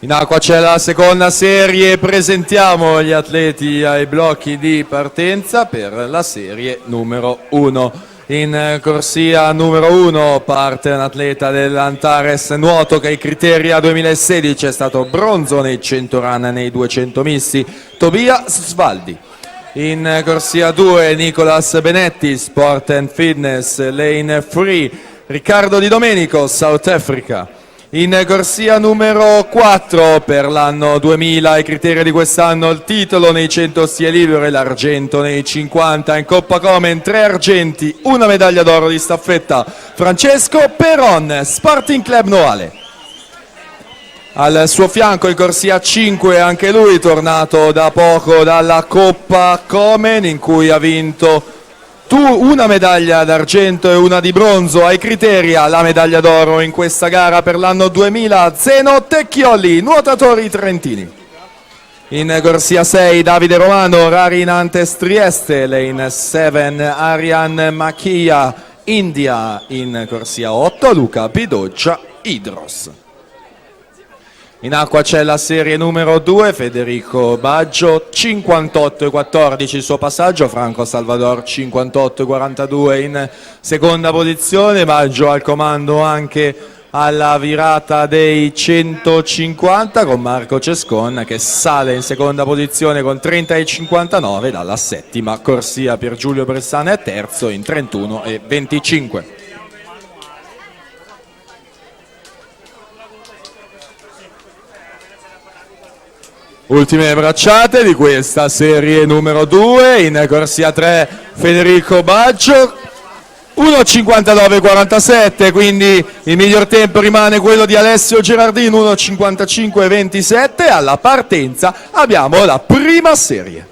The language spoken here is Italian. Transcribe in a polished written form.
In acqua c'è la seconda serie, presentiamo gli atleti ai blocchi di partenza per la serie numero 1. In corsia numero 1 parte un atleta dell'Antares Nuoto che ai criteri 2016 è stato bronzo nei 100 run e nei 200 misti, Tobia Svaldi. In corsia 2 Nicolas Benetti, Sport and Fitness, Lane Free, Riccardo Di Domenico, South Africa. In corsia numero 4 per l'anno 2000, i criteri di quest'anno, il titolo nei 100 stile libero e l'argento nei 50. In Coppa Komen 3 argenti, una medaglia d'oro di staffetta, Francesco Peron, Sporting Club Noale. Al suo fianco in corsia 5 anche lui tornato da poco dalla Coppa Komen in cui ha vinto una medaglia d'argento e una di bronzo. Ai criteri la medaglia d'oro in questa gara per l'anno 2000, Zeno Tecchioli, nuotatori trentini. In corsia 6 Davide Romano, Rari Nantes Trieste, Lane 7 Arian Macchia, India. In corsia 8 Luca Pidoccia, Idros. In acqua c'è la serie numero 2, Federico Baggio, 58,14 il suo passaggio, Franco Salvador 58,42 in seconda posizione, Baggio al comando anche alla virata dei 150 con Marco Cescon che sale in seconda posizione con 30,59, dalla settima corsia Pier Giulio Bressana è terzo in 31,25. Ultime bracciate di questa serie numero 2, in corsia 3 Federico Baggio, 1,59,47, quindi il miglior tempo rimane quello di Alessio Gerardini, 1,55,27. Alla partenza abbiamo la prima serie.